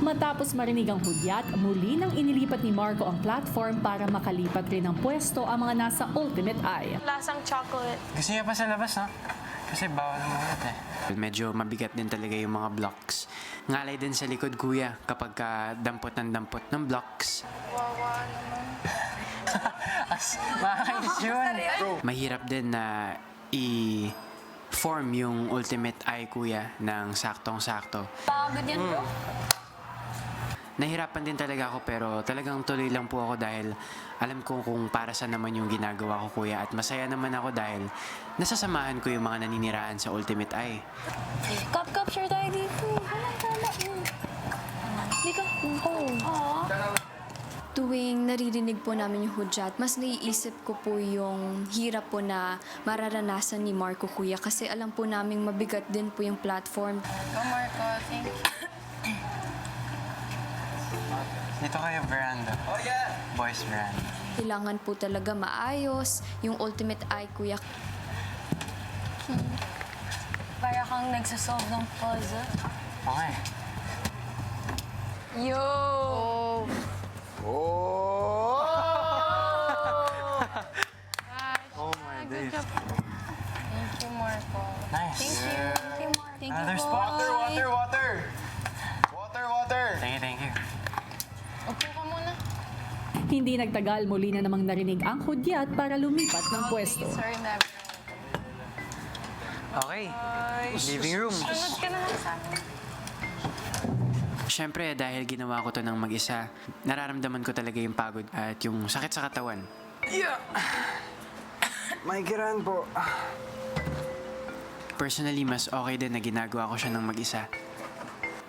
Matapos marinig ang hudyat, muli nang inilipat ni Marco ang platform para makalipat rin ng pwesto ang mga nasa Ultimate Eye. Lasang chocolate. Gusto niya pa sa labas, no? Kasi bawal umulat eh. Medyo mabigat din talaga yung mga blocks. Ngalay din sa likod, kuya, kapag dampot ng blocks. Wawa naman. Makakainis yun. Mahirap din na i-form yung Ultimate Eye, kuya, ng saktong-sakto. Pagod yan, bro. Nahirapan din talaga ako pero talagang tuloy lang po ako dahil alam ko kung para saan naman yung ginagawa ko, kuya. At masaya naman ako dahil nasasamahan ko yung mga naniniraan sa Ultimate Eye. Cup, share tayo dito. Hindi ka. Tuwing naririnig po namin yung hudyat, mas naiisip ko po yung hirap po na mararanasan ni Marco, kuya. Kasi alam po namin mabigat din po yung platform. Go, Marco. Thank you. Dito kayo veranda. Oh yeah! Boys veranda. Kailangan po talaga maayos yung Ultimate Eye, kuya. Para kang nagsasolve ng puzzle. Okay. Yo! Oh my days. Thank you, Marco. Nice. Thank you. Thank you, Marco. Thank you, There's boy. water. Thank you. Upo ka muna. Hindi nagtagal, muli na namang narinig ang hudyat para lumipat ng pwesto. Sorry, never. Okay. Living room. Sunod ka na lang sa akin. Siyempre, dahil ginawa ko to ng mag-isa, nararamdaman ko talaga yung pagod at yung sakit sa katawan. May kiran po. Personally, mas okay din na ginagawa ko siya ng mag-isa.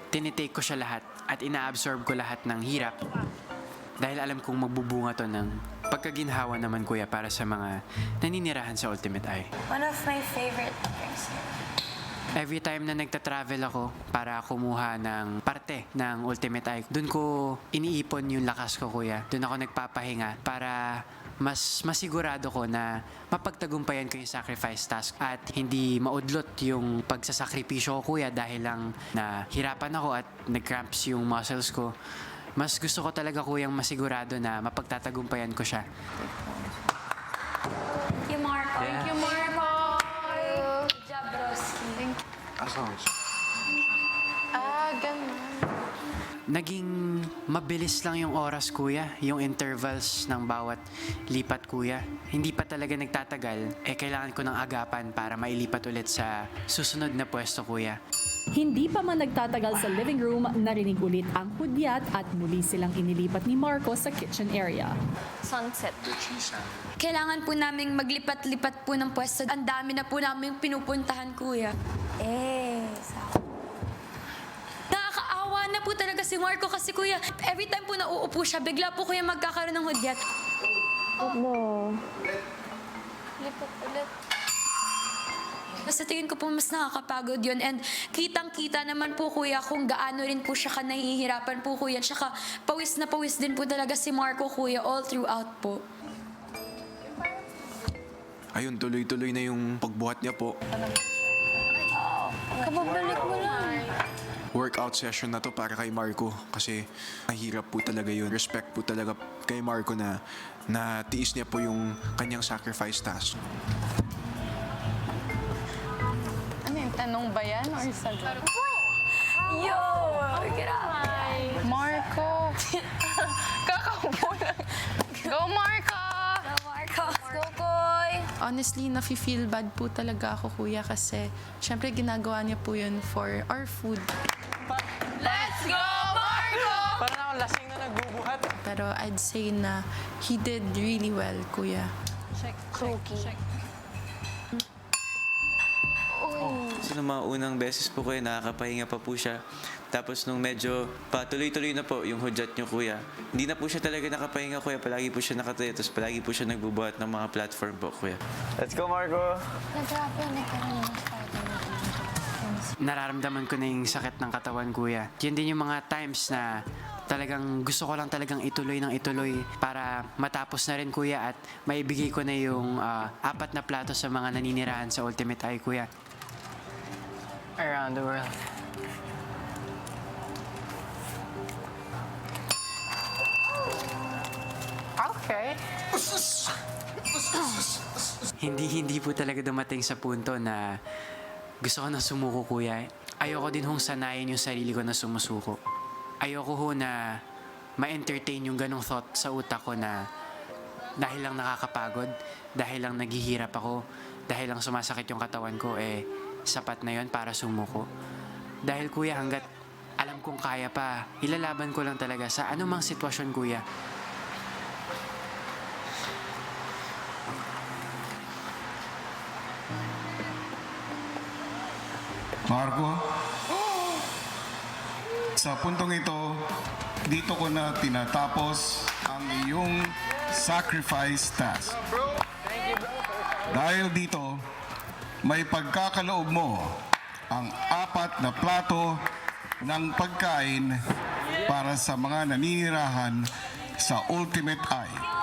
Tinitake ko siya lahat at ina-absorb ko lahat ng hirap dahil alam kong magbubunga to ng pagkaginhawa naman, kuya, para sa mga naninirahan sa Ultimate Eye. One of my favorite things. Every time na nagta-travel ako para kumuha ng parte ng Ultimate Eye, doon ko iniipon yung lakas ko, kuya. Doon ako nagpapahinga para mas masigurado ko na mapagtagumpayan ko yung sacrifice task at hindi maudlot yung pagsasakripisyo ko, kuya, dahil lang nahirapan ako at nag-cramps yung muscles ko. Mas gusto ko talaga, kuyang masigurado na mapagtatagumpayan ko siya. Thank you, Marco. Thank you, Marco. Good job, broski. Ganun. Naging mabilis lang yung oras, kuya, yung intervals ng bawat lipat, kuya. Hindi pa talaga nagtatagal, kailangan ko ng agapan para mailipat ulit sa susunod na pwesto, kuya. Hindi pa man nagtatagal sa living room, narinig ulit ang hudyat at muli silang inilipat ni Marco sa kitchen area. Sunset. Kailangan po naming maglipat-lipat po ng pwesto. Ang dami na po namin pinupuntahan, kuya. Nakakaawa na po talaga si Marco kasi, kuya, every time po nauupo siya, bigla po kuya magkakaroon ng hudyat. Lipat ulit. Basta tingin ko po mas nakakapagod yun. And kitang-kita naman po, kuya, kung gaano rin po siya nahihirapan po, kuya. Tsaka pawis na pawis din po talaga si Marco, kuya, all throughout po. Ayun, tuloy-tuloy na yung pagbuhat niya po. Kababalik mo lang. Workout session na to para kay Marco kasi mahirap po talaga yun. Respect po talaga kay Marco na tiis niya po yung kanyang sacrifice task. Ano yung tanong ba yan or sagot? Yo! Get up! Marco! Kakaupo lang. Go, Marco! Go, Marco! Go, Koy! Honestly, nafe-feel bad po talaga ako, kuya, kasi syempre ginagawa niya po yun for our food. Let's go, Marco! Parang ako lasing na nagbubuhat. Pero I'd say na he did really well, kuya. So, nung mga unang beses po, kuya, nakakapahinga pa po siya. Tapos nung medyo patuloy-tuloy na po yung hudyat niyo, kuya, hindi na po siya talaga nakapahinga, kuya. Palagi po siya nakatayo, tapos palagi po siya nagbubuhat ng mga platform po, kuya. Let's go, Marco! Nag-grabe, nagkaroon ng Spider-Man. Nararamdaman ko na yung sakit ng katawan, kuya. Yun din yung mga times na talagang gusto ko lang talagang ituloy ng ituloy para matapos na rin, kuya, at maibigay ko na yung 4 na plato sa mga naninirahan sa Ultimate Eye, kuya. Around the world. Okay. Hindi po talaga dumating sa punto na gusto ko na sumuko, kuya. Ayoko din hong sanayin yung sarili ko na sumusuko. Ayoko ho na ma-entertain yung ganong thought sa utak ko na dahil lang nakakapagod, dahil lang naghihirap ako, dahil lang sumasakit yung katawan ko, sapat na yon para sumuko. Dahil kuya, hanggat alam kong kaya pa, ilalaban ko lang talaga sa anumang sitwasyon, kuya. Marco, sa puntong ito, dito ko na tinatapos ang iyong sacrifice task. Dahil dito, may pagkakaloob mo ang 4 na plato ng pagkain para sa mga naninirahan sa Ultimate Eye.